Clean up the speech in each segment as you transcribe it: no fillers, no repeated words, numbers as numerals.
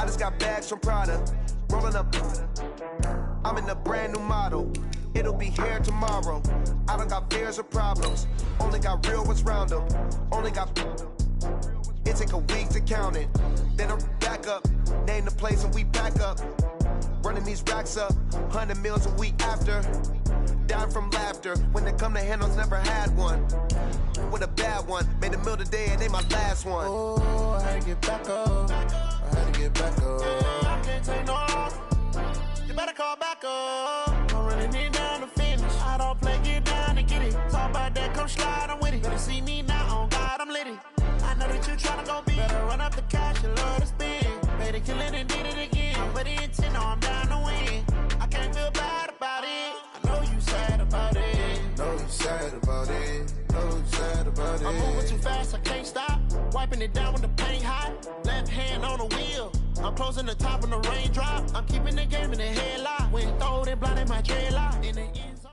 I just got bags from Prada, rolling up. I'm in a brand new model. It'll be here tomorrow. I don't got fears or problems. Only got real ones round them. Only got. It take a week to count it. Then I'm back up. Name the place and we back up. Running these racks up. 100 meals a week after. Down from laughter. When they come to handles, never had one. With a bad one. Made a meal today and they my last one. Oh, I had to get back up. I had to get back up. I can't take no off. You better call back up. I'm running it down to finish. I don't play, get down and get it. Talk about that, come slide, I'm with it. Better see me now, on God, I'm litty. I know that you tryna go big. Better run up the cash, you love to spin. Made a killing and did it again. But the intent, no, I'm down to win. I can't feel bad about it. I know you sad about it. Know you sad about it. Know you sad about it. I'm moving too fast, I can't stop. Wiping it down when the paint hot. Left hand on the wheel. I'm closing the top when the raindrop. I'm keeping the game in the headlock. When throw it, blinding my dreadlock. In the end zone.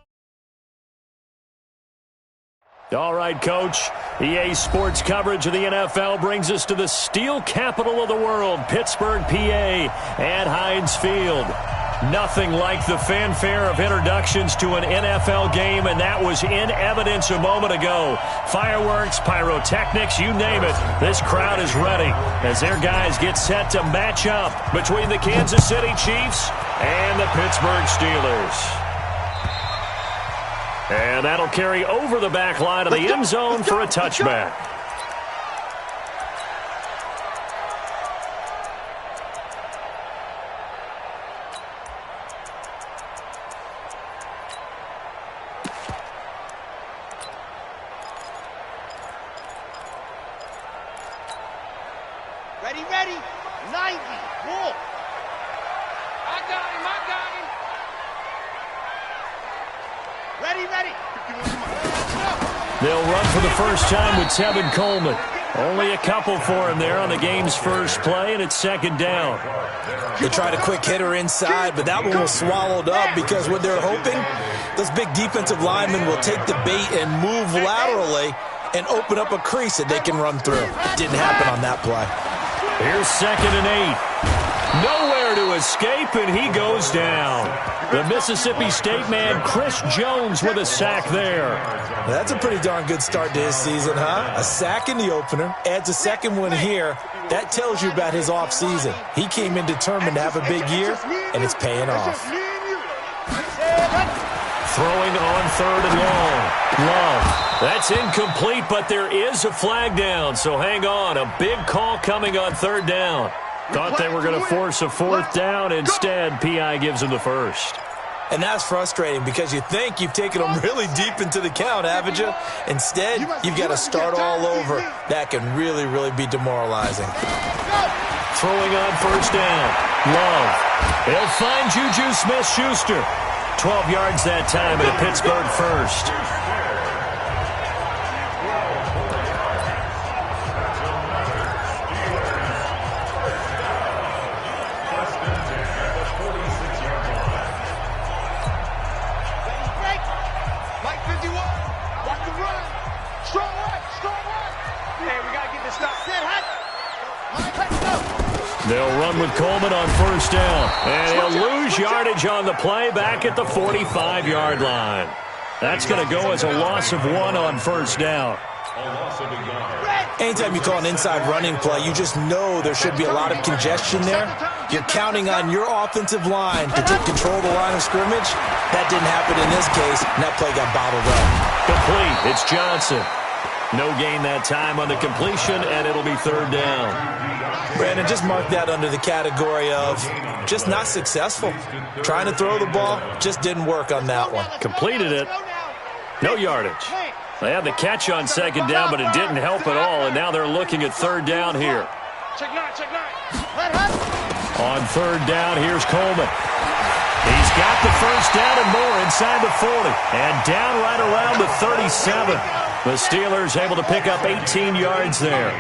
All right, Coach. EA Sports coverage of the NFL brings us to the steel capital of the world, Pittsburgh, PA, at Heinz Field. Nothing like the fanfare of introductions to an NFL game, and that was in evidence a moment ago. Fireworks, pyrotechnics, you name it. This crowd is ready as their guys get set to match up between the Kansas City Chiefs and the Pittsburgh Steelers. And that'll carry over the back line of the end zone for a touchback. Ready, 90, Wolf. I got him. Ready. They'll run for the first time with Tevin Coleman. Only a couple for him there on the game's first play, and it's second down. They tried a quick hitter inside, but that one was swallowed up because what they're hoping, those big defensive linemen will take the bait and move laterally and open up a crease that they can run through. Didn't happen on that play. Here's 2nd and 8. Nowhere to escape, and he goes down. The Mississippi State man, Chris Jones, with a sack there. That's a pretty darn good start to his season, huh? A sack in the opener, adds a second one here. That tells you about his offseason. He came in determined to have a big year, and it's paying off. Throwing on 3rd and long. Love. That's incomplete, but there is a flag down, so hang on. A big call coming on 3rd down. Thought they were going to force a 4th down. Instead, P.I. gives them the first. And that's frustrating because you think you've taken them really deep into the count, haven't you? Instead, you've got to start all over. That can really, really be demoralizing. Throwing on 1st down. Love. He'll find Juju Smith-Schuster. 12 yards that time at a Pittsburgh first. They'll run with Coleman on 1st down. And he'll lose yardage on the play back at the 45-yard line. That's going to go as a loss of 1 on 1st down. Anytime you call an inside running play, you just know there should be a lot of congestion there. You're counting on your offensive line to take control of the line of scrimmage. That didn't happen in this case, and that play got bottled up. Complete. It's Johnson. No gain that time on the completion, and it'll be 3rd down. Brandon, just mark that under the category of just not successful. Trying to throw the ball, just didn't work on that one. Completed it. No yardage. They had the catch on 2nd down, but it didn't help at all, and now they're looking at 3rd down here. Check 9. On 3rd down, here's Coleman. He's got the 1st down and more inside the 40, and down right around the 37. The Steelers able to pick up 18 yards there.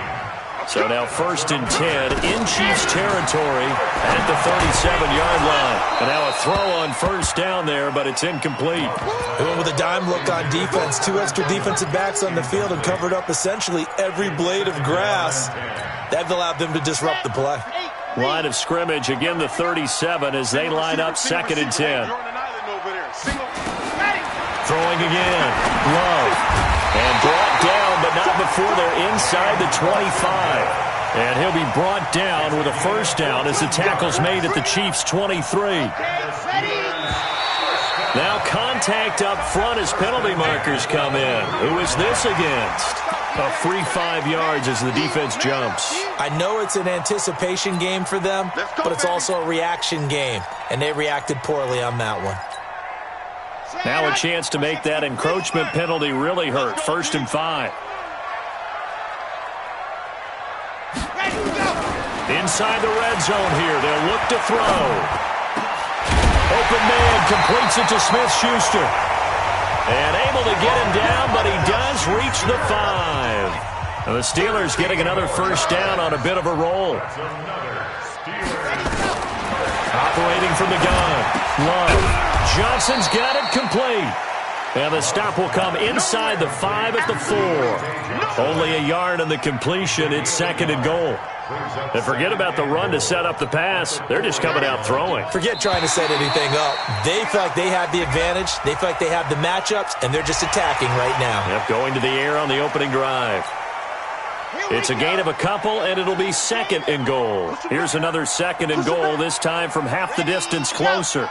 So now 1st and 10 in Chiefs territory at the 37-yard line. And now a throw on 1st down there, but it's incomplete. They went with a dime look on defense. 2 extra defensive backs on the field and covered up essentially every blade of grass. That allowed them to disrupt the play. Line of scrimmage, again the 37 as they line up 2nd and 10. Throwing again. Love. And brought down, but not before they're inside the 25. And he'll be brought down with a first down as the tackle's made at the Chiefs' 23. Now contact up front as penalty markers come in. Who is this against? A free 5 yards as the defense jumps. I know it's an anticipation game for them, but it's also a reaction game, and they reacted poorly on that one. Now a chance to make that encroachment penalty really hurt. 1st and 5. Inside the red zone here. They'll look to throw. Open man completes it to Smith-Schuster. And able to get him down, but he does reach the 5. And the Steelers getting another first down on a bit of a roll. Operating from the gun. Love. Johnson's got it complete. And the stop will come inside the 5 at the 4. Only a yard on the completion. It's 2nd and goal. And forget about the run to set up the pass. They're just coming out throwing. Forget trying to set anything up. They feel like they have the advantage. They feel like they have the matchups, and they're just attacking right now. Yep, going to the air on the opening drive. It's a gain of a couple, and it'll be 2nd and goal. Here's another 2nd and goal, this time from half the distance closer.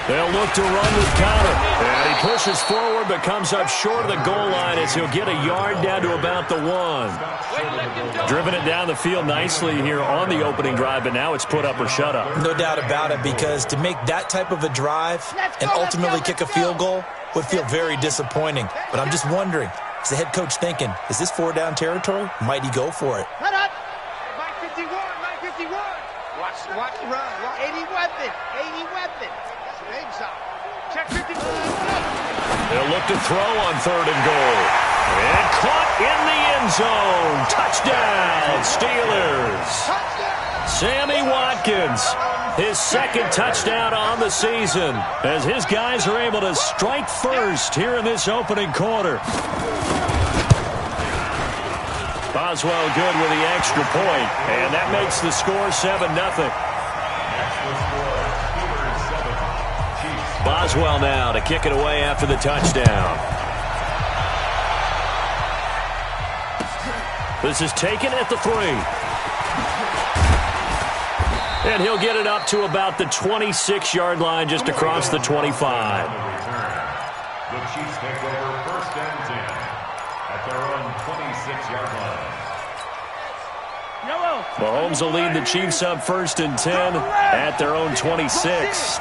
They'll look to run with Connor. And he pushes forward but comes up short of the goal line as he'll get a yard down to about the 1. Driven it down the field nicely here on the opening drive, but now it's put up or shut up. No doubt about it, because to make that type of a drive and ultimately kick a field goal would feel very disappointing. But I'm just wondering, is the head coach thinking, is this 4-down territory? Might he go for it? Cut up. Mike 51, Mike 51. Watch the run. 80 weapon. Check 51. They'll look to throw on 3rd and goal. And caught in the end zone. Touchdown, Steelers. Sammy Watkins, his 2nd touchdown on the season, as his guys are able to strike first here in this opening quarter. Boswell good with the extra point, and that makes the score 7-0. Boswell now to kick it away after the touchdown. This is taken at the 3. And he'll get it up to about the 26-yard line, just across the 25. The Chiefs take over 1st and 10 at their own 26-yard line. Mahomes will lead the Chiefs up 1st and 10 at their own 26.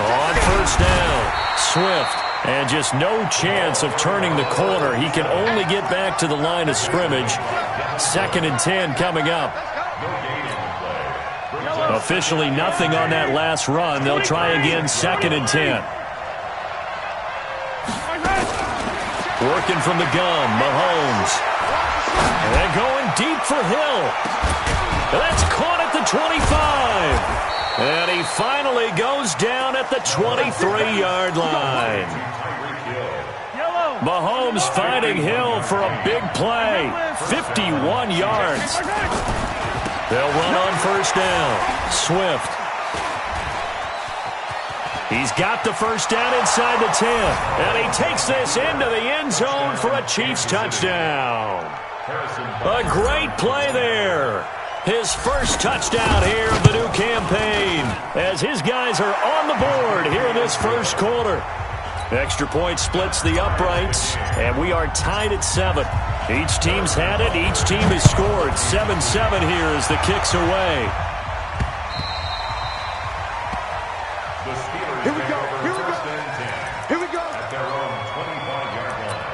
On 1st down, Swift, and just no chance of turning the corner. He can only get back to the line of scrimmage. 2nd and 10 coming up. Officially nothing on that last run. They'll try again 2nd and 10. Working from the gun, Mahomes. And going deep for Hill. That's caught at the 25. And he finally goes down at the 23-yard line. Mahomes finding Hill for a big play. 51 yards. They'll run on 1st down. Swift. He's got the first down inside the 10. And he takes this into the end zone for a Chiefs touchdown. A great play there. His first touchdown here of the new campaign, as his guys are on the board here in this first quarter. Extra point splits the uprights, and we are tied at 7. Each team's had it. Each team has scored. 7-7 here as the kick's away. The Steelers take over 1st and 10. Here we go. At their own 25-yard line.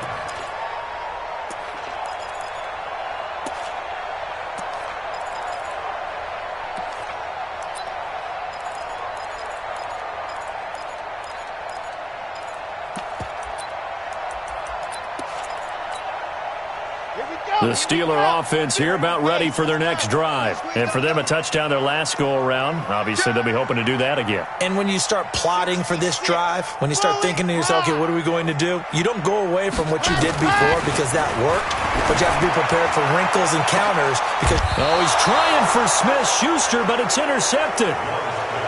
Here we The Steeler offense here about ready for their next drive. And for them, a touchdown their last go-around. Obviously, they'll be hoping to do that again. And when you start plotting for this drive, when you start thinking to yourself, okay, what are we going to do? You don't go away from what you did before because that worked, but you have to be prepared for wrinkles and counters because... Oh, he's trying for Smith-Schuster, but it's intercepted.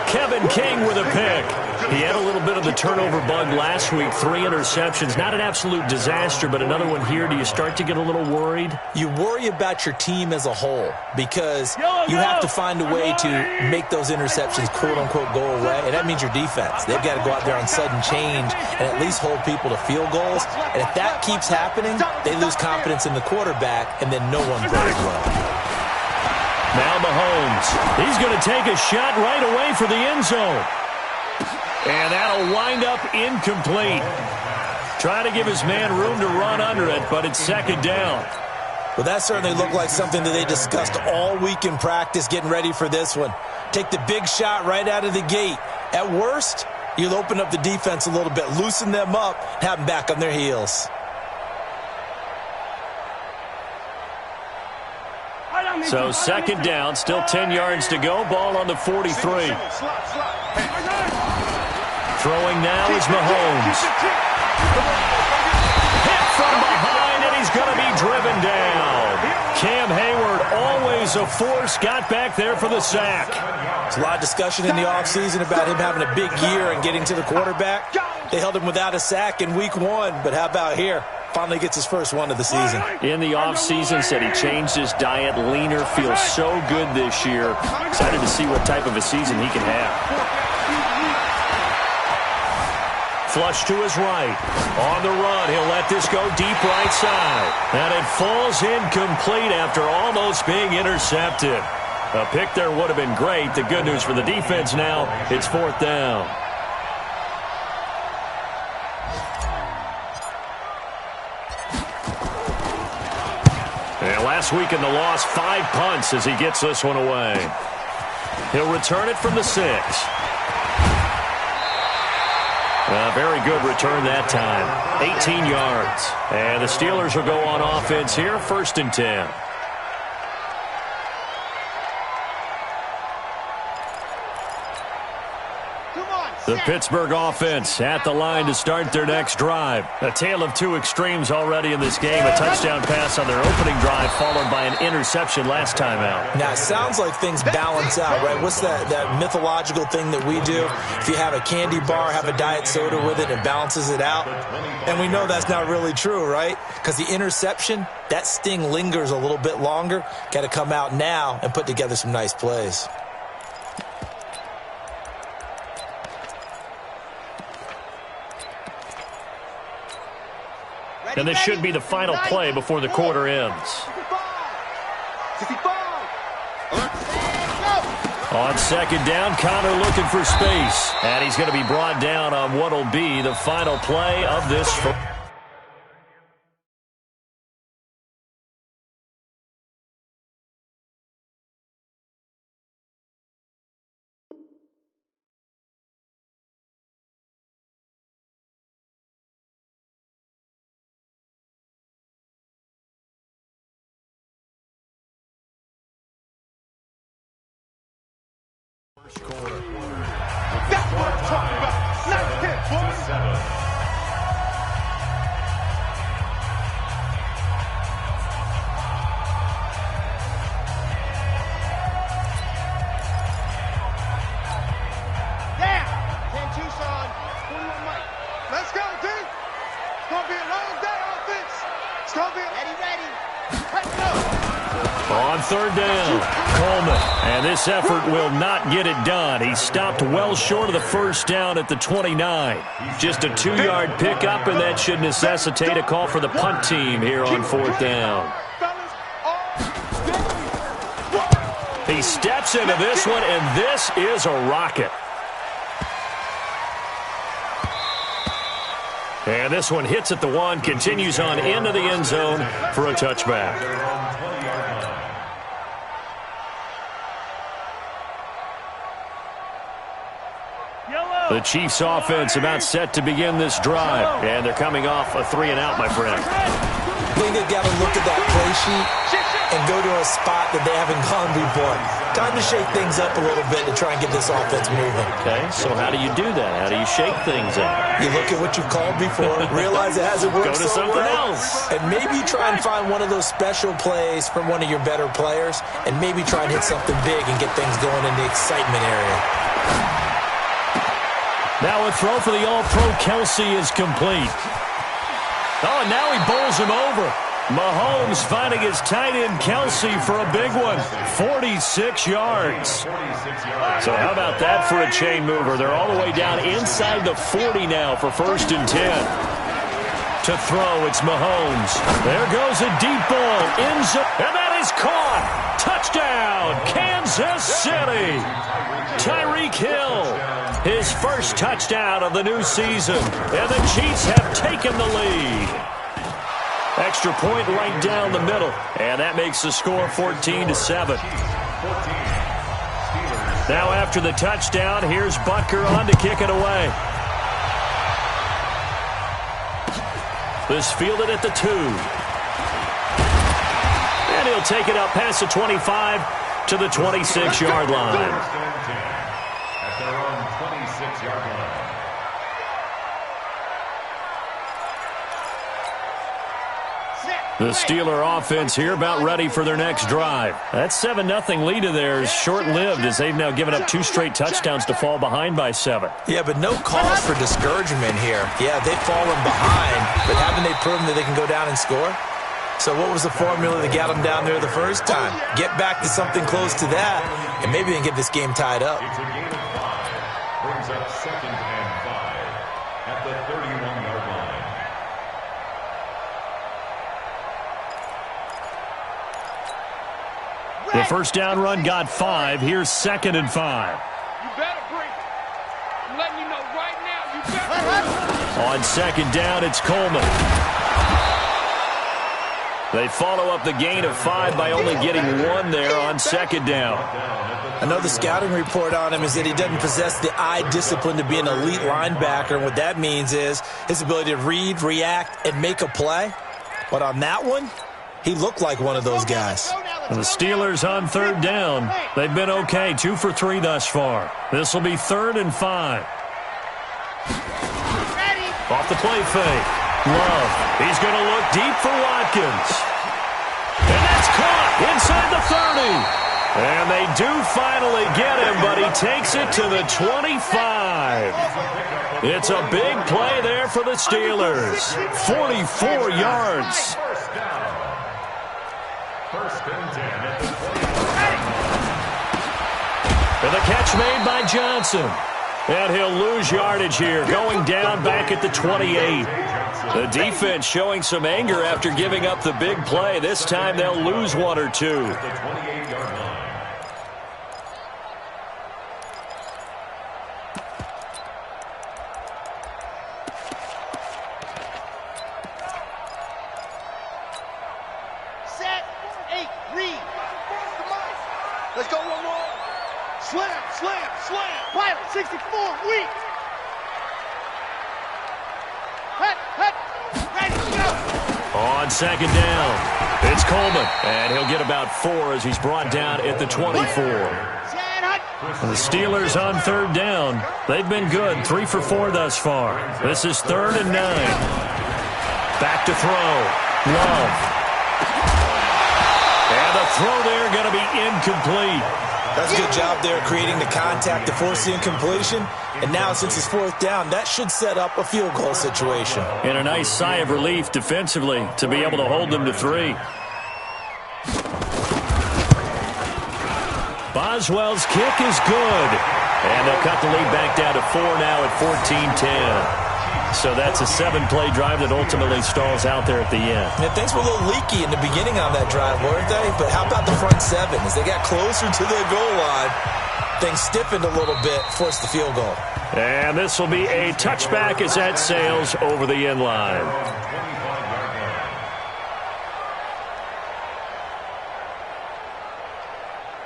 Kevin King with a pick. He had a little bit of the turnover bug last week, 3 interceptions. Not an absolute disaster, but another one here. Do you start to get a little worried? You worry about your team as a whole because you have to find a way to make those interceptions, quote-unquote, go away, and that means your defense. They've got to go out there on sudden change and at least hold people to field goals, and if that keeps happening, they lose confidence in the quarterback, and then no one plays well. Now Mahomes. He's going to take a shot right away for the end zone. And that'll wind up incomplete. Trying to give his man room to run under it, but it's second down. Well, that certainly looked like something that they discussed all week in practice, getting ready for this one. Take the big shot right out of the gate. At worst, you'll open up the defense a little bit, loosen them up, and have them back on their heels. So second down, still 10 yards to go. Ball on the 43. Throwing now is Mahomes. Hit from behind, and he's going to be driven down. Cam Hayward, always a force, got back there for the sack. There's a lot of discussion in the offseason about him having a big year and getting to the quarterback. They held him without a sack in week 1, but how about here? Finally gets his first one of the season. In the offseason, said he changed his diet, leaner, feels so good this year. Excited to see what type of a season he can have. Flush to his right. On the run, he'll let this go deep right side. And it falls incomplete after almost being intercepted. A pick there would have been great. The good news for the defense now, it's 4th down. And last week in the loss, 5 punts as he gets this one away. He'll return it from the 6. Very good return that time. 18 yards. And the Steelers will go on offense here, 1st and 10. The Pittsburgh offense at the line to start their next drive. A tale of 2 extremes already in this game. A touchdown pass on their opening drive followed by an interception last time out. Now, it sounds like things balance out, right? What's that mythological thing that we do? If you have a candy bar, have a diet soda with it, it balances it out. And we know that's not really true, right? Because the interception, that sting lingers a little bit longer. Got to come out now and put together some nice plays. And this should be the final play before the quarter ends. On second down, Connor looking for space. And he's going to be brought down on what will be the final play of this. Quarter. That's what I'm talking about. Nice hit, boys. Yeah. 10 Tucson, 21 Mike. Let's go, D. It's going to be a long day offense. It's going to be ready. Let's go. On third down, Coleman. And this effort will not get it done. He stopped well short of the first down at the 29. Just a 2-yard pickup, and that should necessitate a call for the punt team here on 4th down. He steps into this one, and this is a rocket. And this one hits at the 1, continues on into the end zone for a touchback. The Chiefs offense about set to begin this drive. And they're coming off a 3-and-out, my friend. think they've got to look at that play sheet and go to a spot that they haven't gone before. Time to shake things up a little bit to try and get this offense moving. Okay, so how do you do that? How do you shake things up? You look at what you've called before, realize it hasn't worked Go to so something well, else. and maybe try and find one of those special plays from one of your better players, and maybe try and hit something big and get things going in the excitement area. Now a throw for the All-Pro Kelsey is complete. Oh, and now he bowls him over. Mahomes finding his tight end Kelsey for a big one. 46 yards. So how about that for a chain mover? They're all the way down inside the 40 now for 1st and 10. To throw, it's Mahomes. There goes a deep ball. End zone. And that is caught. Touchdown, Kansas City. Tyreek Hill. His first touchdown of the new season. And the Chiefs have taken the lead. Extra point right down the middle. And that makes the score 14-7. Now after the touchdown, here's Butker on to kick it away. This fielded at the 2. And he'll take it up past the 25 to the 26-yard line. At their own 26-yard line. The Steeler offense here about ready for their next drive. That 7-0 lead of theirs short-lived as they've now given up 2 straight touchdowns to fall behind by 7. Yeah, but no cause for discouragement here. Yeah, they've fallen behind, but haven't they proven that they can go down and score? So what was the formula that got them down there the first time? Get back to something close to that, and maybe they can get this game tied up. It's a gain of 5. Brings up 2nd and 5 at the 31-yard line. The first down run got 5. Here's 2nd and 5. You better breathe. I'm letting you know right now, you better breathe. On 2nd down, it's Coleman. They follow up the gain of 5 by only getting 1 there on 2nd down. I know the scouting report on him is that he doesn't possess the eye discipline to be an elite linebacker, and what that means is his ability to read, react, and make a play. But on that one, he looked like one of those guys. The Steelers on 3rd down. They've been okay, 2 for 3 thus far. This will be 3rd and 5. Off the play fake. Love. He's going to look deep for Watkins. And that's caught inside the 30. And they do finally get him, but he takes it to the 25. It's a big play there for the Steelers. 44 yards. First and 10 at the 20. And the catch made by Johnson. And he'll lose yardage here, going down back at the 28. The defense showing some anger after giving up the big play. This time they'll lose 1 or 2. The 28-yard line. Set, 8, read. Let's go one more. Slam, slam, slam. Pilot, 64, weak. Hut, hut, ready to go. On 2nd down, it's Coleman. And he'll get about 4 as he's brought down at the 24. Set, hut. The Steelers on 3rd down. They've been good, 3 for 4 thus far. This is 3rd and 9. Back to throw. Love. And the throw there going to be incomplete. That's a good job there creating the contact to force the incompletion. And now since it's 4th down, that should set up a field goal situation. And a nice sigh of relief defensively to be able to hold them to 3. Boswell's kick is good. And they'll cut the lead back down to 4 now at 14-10. So that's a 7-play drive that ultimately stalls out there at the end. And things were a little leaky in the beginning on that drive, weren't they? But how about the front 7? As they got closer to the goal line, things stiffened a little bit, forced the field goal. And this will be a touchback as that sails over the end line.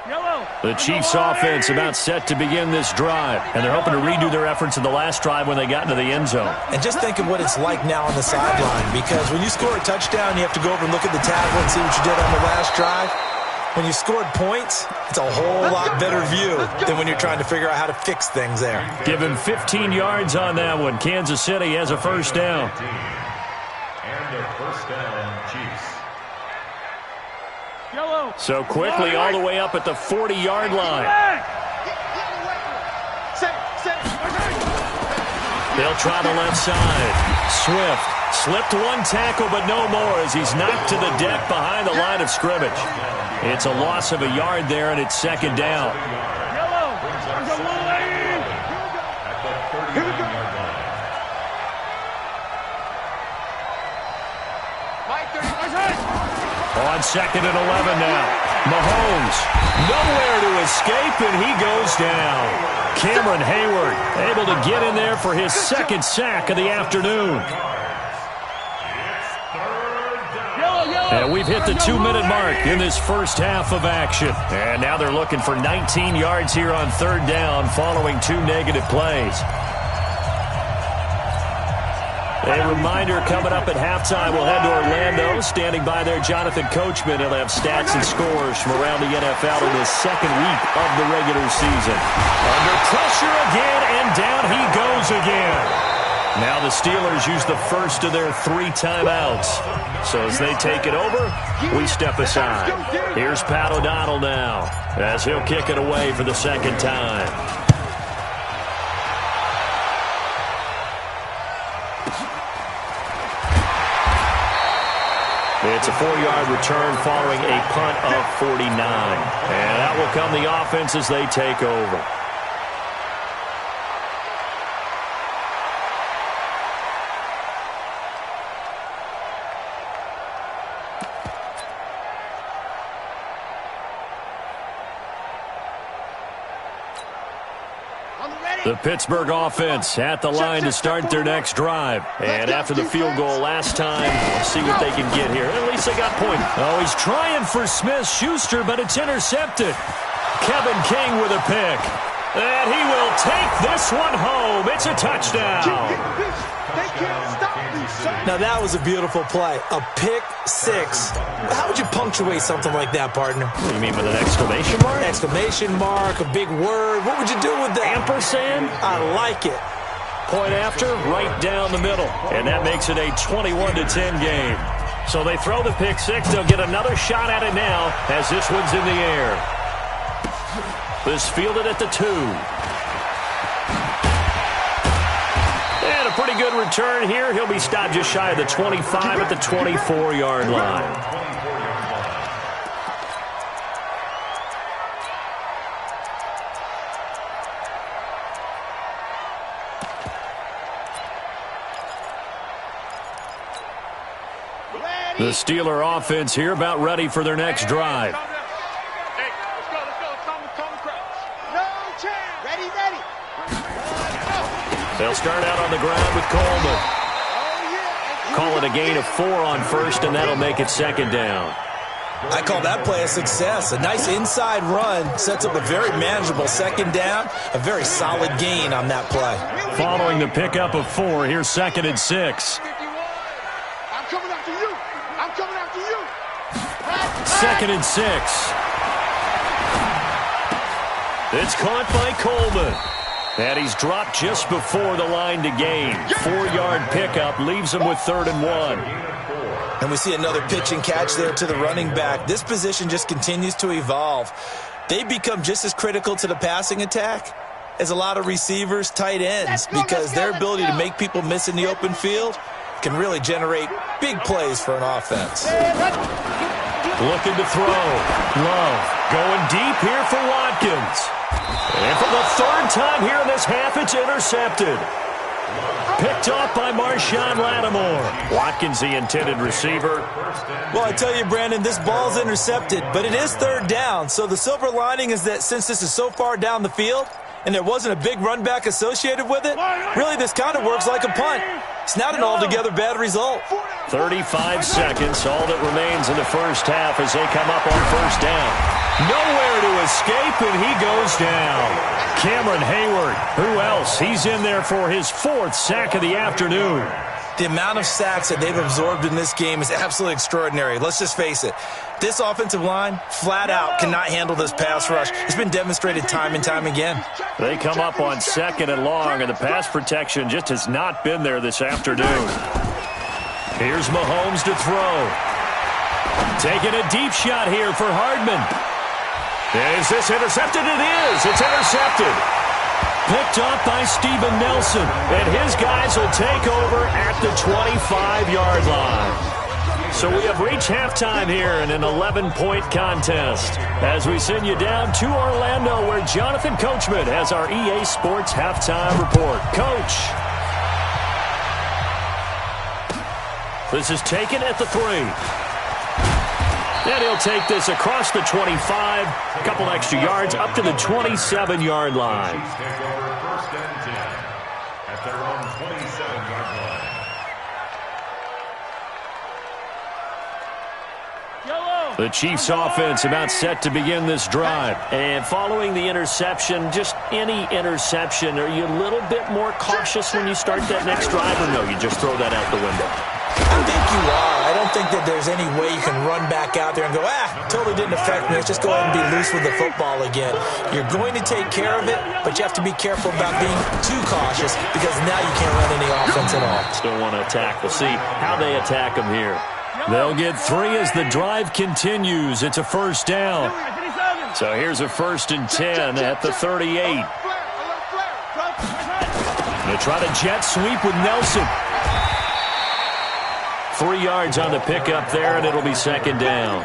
The Chiefs offense about set to begin this drive, and they're hoping to redo their efforts in the last drive when they got into the end zone. And just think of what it's like now on the sideline, because when you score a touchdown, you have to go over and look at the tablet and see what you did on the last drive. When you scored points, it's a whole lot better view than when you're trying to figure out how to fix things there. Give him 15 yards on that one. Kansas City has a first down. And a first down, Chiefs. So quickly all the way up at the 40-yard line. They'll try the left side. Swift slipped one tackle, but no more as he's knocked to the deck behind the line of scrimmage. It's a loss of a yard there, and it's second down. On second and 11 now. Mahomes, nowhere to escape, and he goes down. Cameron Hayward able to get in there for his second sack of the afternoon. And we've hit the 2-minute mark in this first half of action. And now they're looking for 19 yards here on third down following 2 negative plays. A reminder coming up at halftime, we'll head to Orlando. Standing by there, Jonathan Coachman. He'll have stats and scores from around the NFL in the second week of the regular season. Under pressure again, and down he goes again. Now the Steelers use the first of their 3 timeouts. So as they take it over, we step aside. Here's Pat O'Donnell now as he'll kick it away for the second time. It's a 4-yard return following a punt of 49. And that will come the offense as they take over. The Pittsburgh offense at the line to start their next drive. And after the field goal last time, we'll see what they can get here. At least they got point. Oh, he's trying for Smith-Schuster, but it's intercepted. Kevin King with a pick. And he will take this one home. It's a touchdown. They can't stop me, son. Now that was a beautiful play. A pick six. How would you punctuate something like that, partner? What do you mean, with an exclamation mark? Exclamation mark, a big word. What would you do with that? Ampersand? I like it. Point after, right down the middle. And that makes it a 21-10 game. So they throw the pick six. They'll get another shot at it now as this one's in the air. This fielded at the 2. And a pretty good return here. He'll be stopped just shy of the 25 at the 24-yard line. The Steeler offense here about ready for their next drive. They'll start out on the ground with Coleman. Call it a gain of 4 on first, and that'll make it second down. I call that play a success. A nice inside run sets up a very manageable second down. A very solid gain on that play. Following the pickup of 4, here's second and 6. I'm coming after you. I'm coming after you. Second and 6. It's caught by Coleman. And he's dropped just before the line to gain. 4-yard pickup leaves him with 3rd and 1. And we see another pitch and catch there to the running back. This position just continues to evolve. They become just as critical to the passing attack as a lot of receivers, tight ends, because their ability to make people miss in the open field can really generate big plays for an offense. Looking to throw. Love going deep here for Watkins. And for the 3rd time here in this half, it's intercepted. Picked off by Marshawn Lattimore. Watkins, the intended receiver. Well, I tell you, Brandon, this ball's intercepted, but it is 3rd down. So the silver lining is that since this is so far down the field, and there wasn't a big run back associated with it, really this kind of works like a punt. It's not an altogether bad result. 35 seconds, all that remains in the first half as they come up on first down. Nowhere to escape, and he goes down. Cameron Hayward, who else? He's in there for his 4th sack of the afternoon. The amount of sacks that they've absorbed in this game is absolutely extraordinary. Let's just face it. This offensive line, flat out, cannot handle this pass rush. It's been demonstrated time and time again. They come up on 2nd and long, and the pass protection just has not been there this afternoon. Here's Mahomes to throw. Taking a deep shot here for Hardman. Is this intercepted? It is. It's intercepted. Picked up by Steven Nelson, and his guys will take over at the 25-yard line. So we have reached halftime here in an 11-point contest as we send you down to Orlando where Jonathan Coachman has our EA Sports halftime report. Coach. This is taken at the 3. And he'll take this across the 25, a couple extra yards, up to the 27-yard line. Take over 1st and 10 at their own 27-yard line. The Chiefs offense about set to begin this drive. And following the interception, just any interception, are you a little bit more cautious when you start that next drive, or no, you just throw that out the window? I think you are. I don't think that there's any way you can run back out there and go, totally didn't affect me. Let's just go ahead and be loose with the football again. You're going to take care of it, but you have to be careful about being too cautious because now you can't run any offense at all. Still want to attack. We'll see how they attack them here. They'll get 3 as the drive continues. It's a first down. So here's a 1st and 10 at the 38. They try to jet sweep with Nelson. 3 yards on the pickup there, and it'll be 2nd down.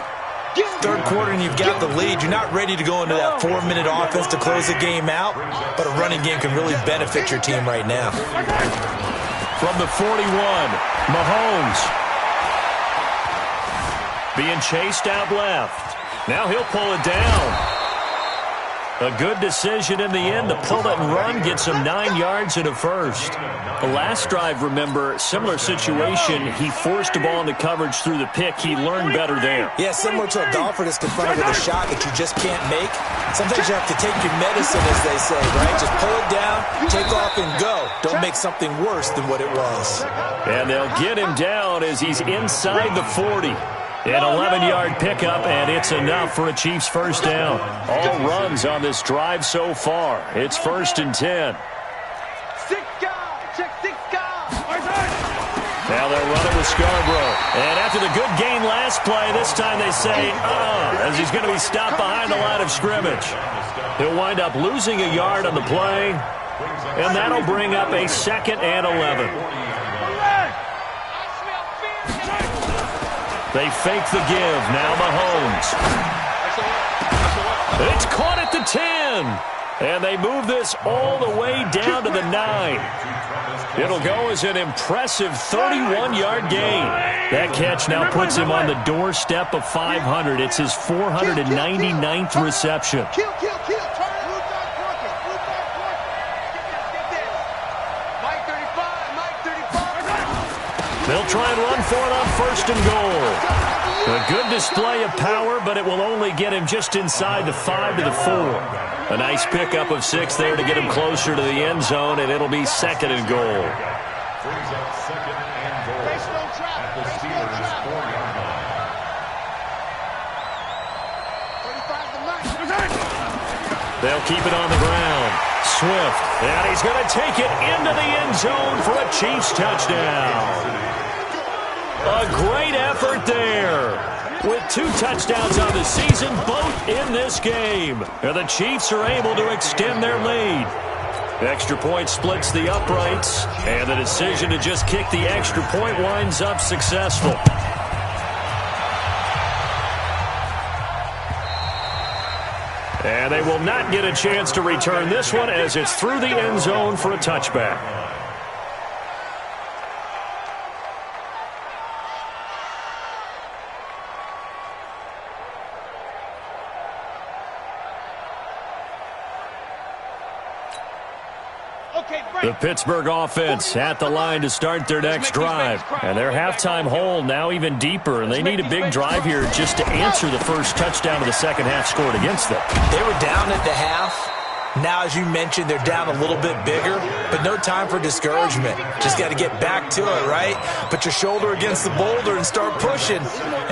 3rd quarter, and you've got the lead. You're not ready to go into that 4-minute offense to close the game out, but a running game can really benefit your team right now. From the 41, Mahomes. Being chased out left. Now he'll pull it down. A good decision in the end to pull it and run, gets him 9 yards and a first. The last drive, remember, similar situation. He forced the ball into coverage through the pick. He learned better there. Yeah, similar to a golfer that's confronted with a shot that you just can't make. Sometimes you have to take your medicine, as they say, right? Just pull it down, take off, and go. Don't make something worse than what it was. And they'll get him down as he's inside the 40. An 11-yard pickup, and it's enough for a Chiefs first down. All runs on this drive so far. It's 1st and 10. Now they're running with Scarborough. And after the good gain last play, this time they say, as he's going to be stopped behind the line of scrimmage. He'll wind up losing a yard on the play, and that'll bring up a 2nd and 11. They fake the give. Now Mahomes. It's caught at the 10. And they move this all the way down to the 9. It'll go as an impressive 31-yard gain. That catch now puts him on the doorstep of 500. It's his 499th reception. They'll try and run for it on 1st and goal. A good display of power, but it will only get him just inside the 5 to the 4. A nice pickup of 6 there to get him closer to the end zone, and it'll be 2nd and goal. Brings up 2nd and goal at the Steelers' 4-yard line. They'll keep it on the ground. Swift, and he's going to take it into the end zone for a Chiefs touchdown. A great effort there. With 2 touchdowns on the season, both in this game. And the Chiefs are able to extend their lead. The extra point splits the uprights, and the decision to just kick the extra point winds up successful. And they will not get a chance to return this one as it's through the end zone for a touchback. The Pittsburgh offense at the line to start their next drive. And their halftime hole now even deeper, and they need a big drive here just to answer the first touchdown of the second half scored against them. They were down at the half. Now, as you mentioned, they're down a little bit bigger, but no time for discouragement. Just got to get back to it, right? Put your shoulder against the boulder and start pushing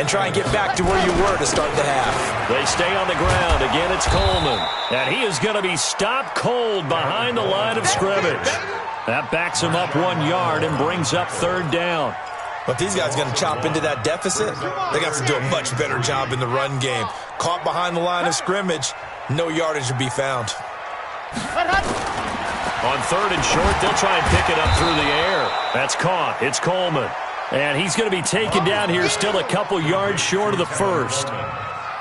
and try and get back to where you were to start the half. They stay on the ground. Again, it's Coleman. And he is going to be stopped cold behind the line of scrimmage. That backs him up 1 yard and brings up third down. But these guys are going to chop into that deficit. They got to do a much better job in the run game. Caught behind the line of scrimmage, no yardage to be found. On third and short, they'll try and pick it up through the air. That's caught. It's Coleman. And he's going to be taken down here still a couple yards short of the first.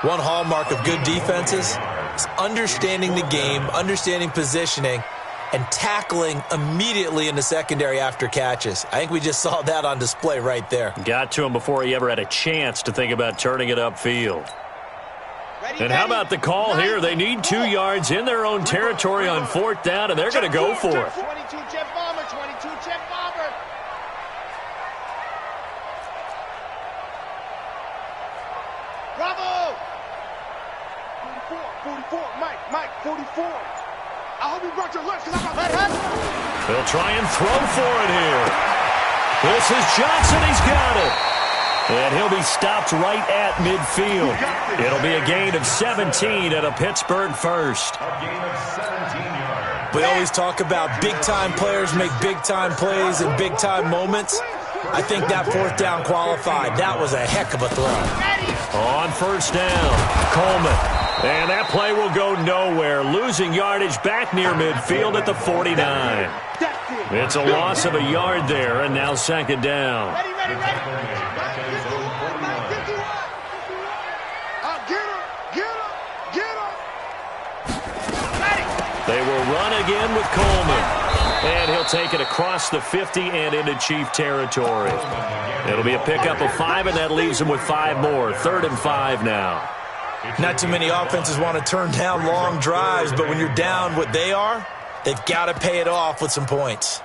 One hallmark of good defenses is understanding the game, understanding positioning, and tackling immediately in the secondary after catches. I think we just saw that on display right there. Got to him before he ever had a chance to think about turning it upfield. And how about the call here? They need 2 yards in their own territory on fourth down, and they're going to go for it. 22 jet bomber, 22 jet bomber. Bravo! 44, Mike, 44. I hope you brought your lunch because I'm about to... They'll try and throw for it here. This is Johnson. He's got it. And he'll be stopped right at midfield. It'll be a gain of 17 at a Pittsburgh first. A gain of 17 yards. We always talk about big-time players make big-time plays in big-time moments. I think that fourth down qualified. That was a heck of a throw. On first down, Coleman. And that play will go nowhere, losing yardage back near midfield at the 49. It's a loss of a yard there, and now second down. They will run again with Coleman. And he'll take it across the 50 and into Chief territory. It'll be a pickup of 5, and that leaves them with 5 more. 3rd and 5 now. Not too many offenses want to turn down long drives, but when you're down what they are, they've got to pay it off with some points.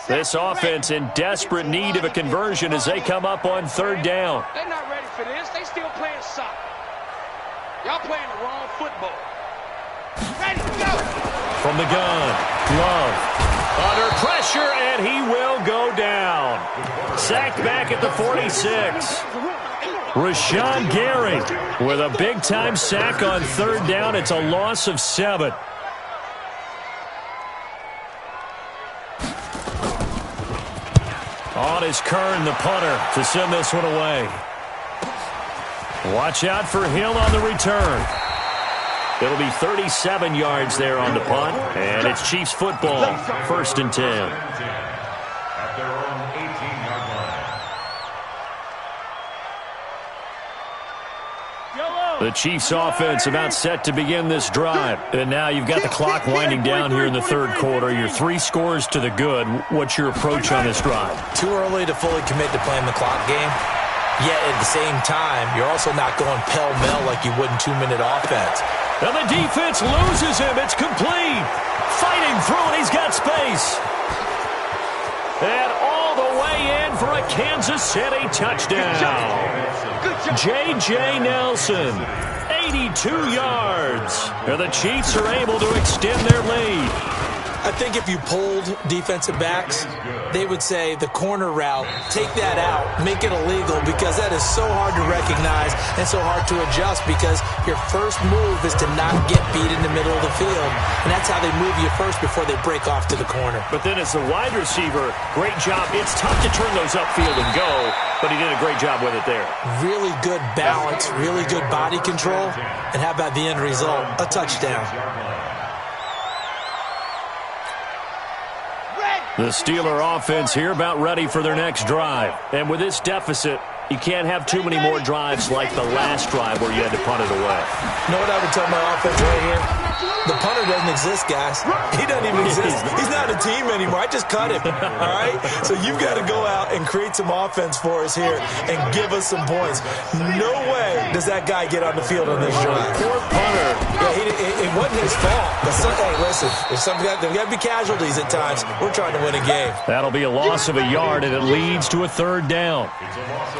This offense in desperate need of a conversion as they come up on third down. They're not ready for this. They still playing soccer. Y'all playing the wrong football. Ready, go! From the gun, Love. Under pressure, and he will go down. Sacked back at the 46. Rashawn Gary with a big-time sack on third down. It's a loss of 7. On is Kern, the punter, to send this one away. Watch out for Hill on the return. It'll be 37 yards there on the punt, and it's Chiefs football, 1st and 10. At their own 18-yard line. The Chiefs offense about set to begin this drive. And now you've got the clock winding down here in the third quarter. You're 3 scores to the good. What's your approach on this drive? Too early to fully commit to playing the clock game. Yet at the same time, you're also not going pell-mell like you would in 2-minute offense. And the defense loses him. It's complete. Fighting through, and he's got space. And all the way in for a Kansas City touchdown. J.J. Nelson, 82 yards. And the Chiefs are able to extend their lead. I think if you polled defensive backs, they would say the corner route, take that out, make it illegal, because that is so hard to recognize and so hard to adjust, because your first move is to not get beat in the middle of the field. And that's how they move you first before they break off to the corner. But then as a wide receiver, great job. It's tough to turn those upfield and go, but he did a great job with it there. Really good balance, really good body control. And how about the end result? A touchdown. The Steeler offense here about ready for their next drive. And with this deficit, You can't have too many more drives like the last drive where you had to punt it away. You know what I would tell my offense right here? The punter doesn't exist, guys. He doesn't even exist. He's not a team anymore. I just cut him, all right? So you've got to go out and create some offense for us here and give us some points. No way does that guy get on the field on this drive. Poor punter. Yeah, it wasn't his fault. But hey, listen, there's got to be casualties at times. We're trying to win a game. That'll be a loss of a yard, and it leads to a third down.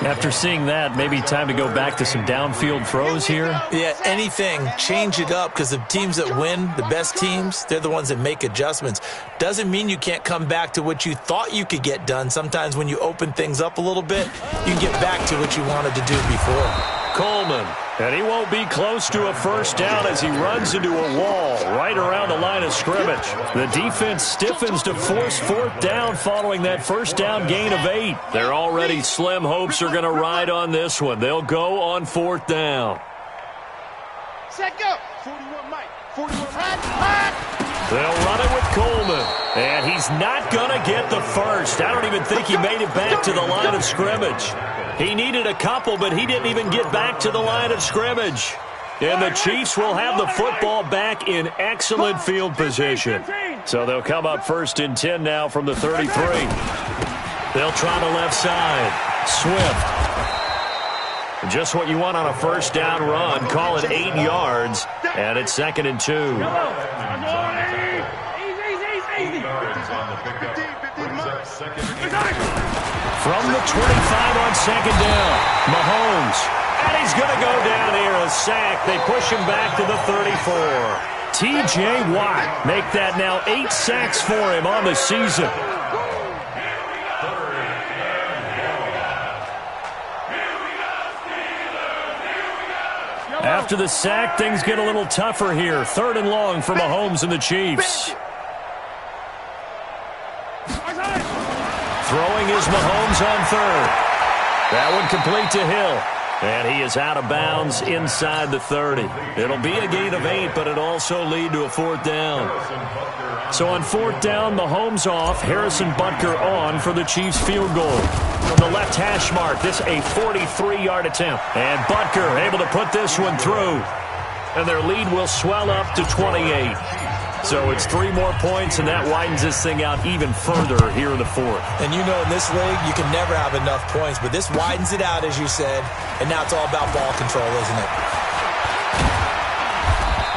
After seeing that, maybe time to go back to some downfield throws here. Yeah, anything. Change it up, because the teams that win, the best teams, they're the ones that make adjustments. Doesn't mean you can't come back to what you thought you could get done. Sometimes when you open things up a little bit, you can get back to what you wanted to do before. Coleman, and he won't be close to a first down as he runs into a wall right around the line of scrimmage. The defense stiffens to force fourth down following that first down gain of 8. Their already slim hopes are going to ride on this one. They'll go on fourth down. Set, go. 41, Mike. 41, hot. They'll run it with Coleman, and he's not going to get the first. I don't even think he made it back to the line of scrimmage. He needed a couple, but he didn't even get back to the line of scrimmage. And the Chiefs will have the football back in excellent field position. So they'll come up first and 10 now from the 33. They'll try the left side. Swift. Just what you want on a first down run. Call it 8 yards, and it's 2nd and 2. From the 25 on 2nd down, Mahomes. And he's going to go down here, a sack. They push him back to the 34. T.J. Watt make that now 8 sacks for him on the season. After the sack, things get a little tougher here. 3rd and long for Mahomes and the Chiefs. Throwing is Mahomes on 3rd. That one complete to Hill. And he is out of bounds inside the 30. It'll be a gain of 8, but it'll also lead to a 4th down. So on 4th down, Mahomes off, Harrison Butker on for the Chiefs field goal. From the left hash mark, this a 43-yard attempt. And Butker able to put this one through. And their lead will swell up to 28. So it's 3 more points, and that widens this thing out even further here in the 4th. And you know in this league, you can never have enough points, but this widens it out, as you said, and now it's all about ball control, isn't it?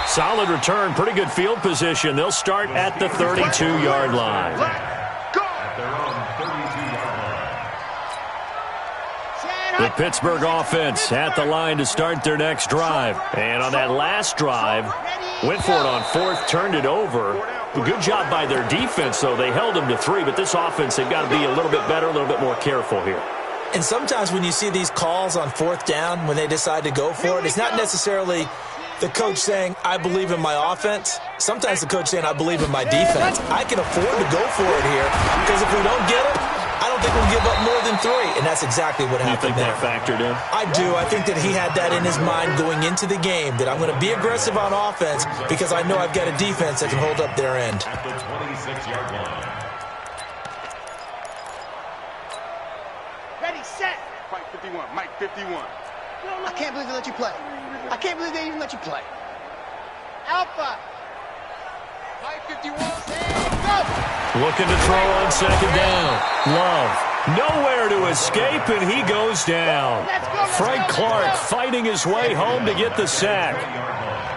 Solid return, pretty good field position. They'll start at the 32-yard line. The Pittsburgh offense at the line to start their next drive. And on that last drive, went for it on 4th, turned it over. Good job by their defense, though. They held them to 3, but this offense, they've got to be a little bit better, a little bit more careful here. And sometimes when you see these calls on 4th down, when they decide to go for it, it's not necessarily the coach saying, I believe in my offense. Sometimes the coach saying, I believe in my defense. I can afford to go for it here, because if we don't get it, I don't think we'll give up more than 3, and that's exactly what happened there. You think that factored in? I do. I think that he had that in his mind going into the game, that I'm going to be aggressive on offense because I know I've got a defense that can hold up their end. At the 26-yard line. Ready, set. Mike 51, Mike 51. I can't believe they let you play. I can't believe they even let you play. Alpha. Mike 51, go. Looking to throw on 2nd down. Love. Nowhere to escape, and he goes down. Frank Clark fighting his way home to get the sack.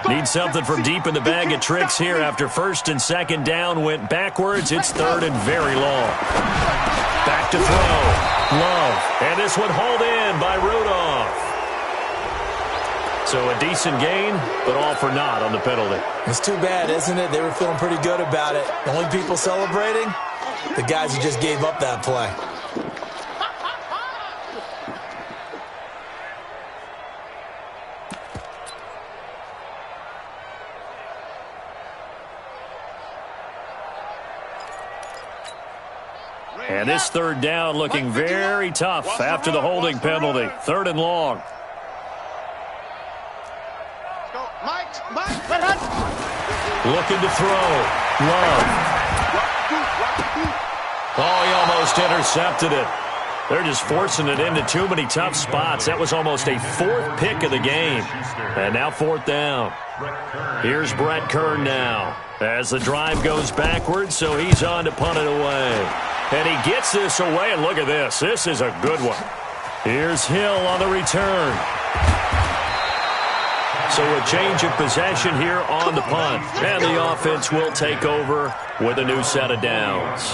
Needs something from deep in the bag of tricks here after 1st and 2nd down went backwards. It's 3rd and very long. Back to throw. Love. And this one hauled in by Rudolph. So a decent gain, but all for naught on the penalty. It's too bad, isn't it? They were feeling pretty good about it. The only people celebrating, the guys who just gave up that play. And this 3rd down looking very tough after the holding penalty. 3rd and long. Looking to throw. Love. Oh, he almost intercepted it. They're just forcing it into too many tough spots. That was almost a fourth pick of the game. And now fourth down. Here's Brett Kern now as the drive goes backwards, so he's on to punt it away. And he gets this away, and look at this. This is a good one. Here's Hill on the return. So a change of possession here on the punt. And the offense will take over with a new set of downs.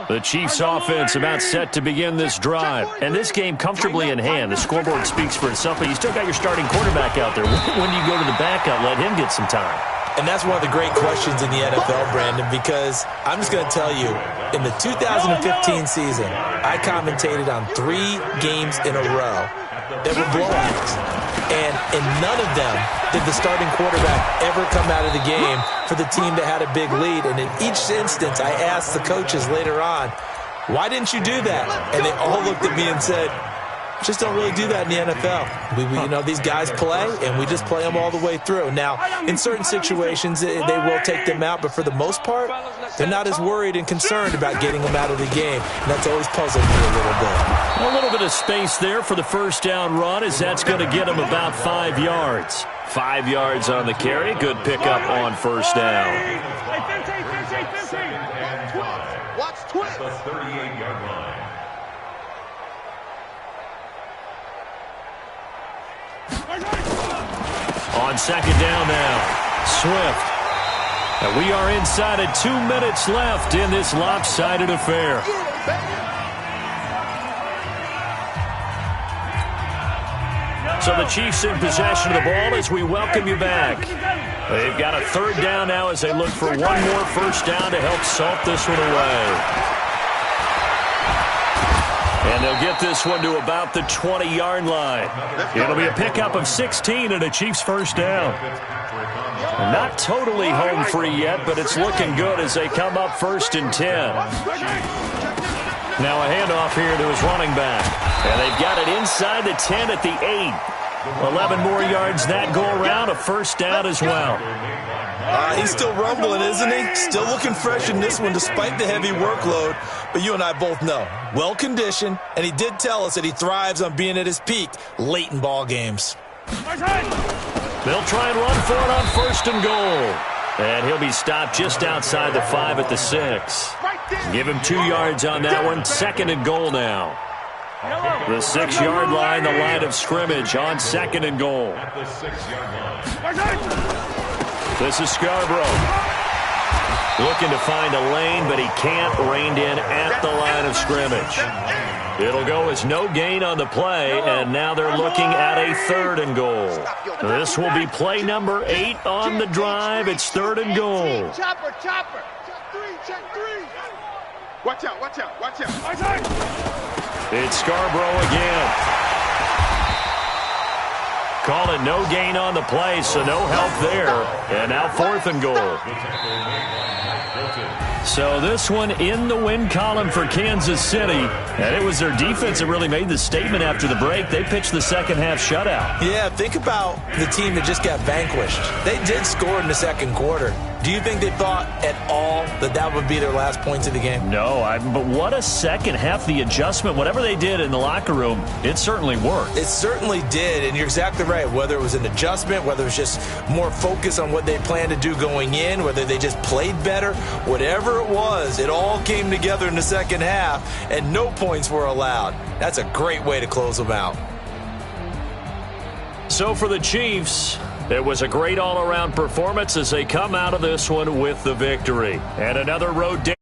The Chiefs offense about set to begin this drive. And this game comfortably in hand. The scoreboard speaks for itself, but you still got your starting quarterback out there. When do you go to the backup, let him get some time? And that's one of the great questions in the NFL, Brandon, because I'm just going to tell you, in the 2015 season, I commentated on 3 games in a row that were blowouts. And in none of them did the starting quarterback ever come out of the game for the team that had a big lead. And in each instance, I asked the coaches later on, why didn't you do that? And they all looked at me and said, just don't really do that in the NFL. These guys play, and we just play them all the way through. Now, in certain situations, they will take them out, but for the most part, they're not as worried and concerned about getting them out of the game. And that's always puzzled me a little bit. A little bit of space there for the first down run, as that's going to get them about 5 yards. 5 yards on the carry. Good pickup on first down. Watch 20. The 38-yard line. On second down now, Swift. And we are inside of 2 minutes left in this lopsided affair. So the Chiefs in possession of the ball as we welcome you back. They've got a third down now as they look for one more first down to help salt this one away. And they'll get this one to about the 20-yard line. It'll be a pickup of 16 and a Chiefs first down. Not totally home free yet, but it's looking good as they come up 1st and 10. Now a handoff here to his running back. And they've got it inside the 10 at the 8. 11 more yards that go around, a first down as well. He's still rumbling, isn't he? Still looking fresh in this one despite the heavy workload. But you and I both know, well-conditioned, and he did tell us that he thrives on being at his peak late in ball games. They'll try and run for it on 1st and goal. And he'll be stopped just outside the 5 at the 6. Give him 2 yards on that one. 2nd and goal now. The 6-yard line, the line of scrimmage on 2nd and goal. This is Scarborough. Looking to find a lane, but he can't. Reined in at the line of scrimmage. It'll go as no gain on the play, and now they're looking at a 3rd and goal. This will be play number 8 on the drive. It's 3rd and goal. Chopper. Check 3. Watch out. It's Scarborough again. Call it no gain on the play, so no help there. And now 4th and goal. So this one in the win column for Kansas City. And it was their defense that really made the statement after the break. They pitched the second half shutout. Yeah, think about the team that just got vanquished. They did score in the second quarter. Do you think they thought at all that that would be their last points of the game? No, but what a second half. The adjustment, whatever they did in the locker room, it certainly worked. It certainly did, and you're exactly right. Whether it was an adjustment, whether it was just more focus on what they planned to do going in, whether they just played better, whatever it was, it all came together in the second half, and no points were allowed. That's a great way to close them out. So for the Chiefs, it was a great all-around performance as they come out of this one with the victory. And another road day.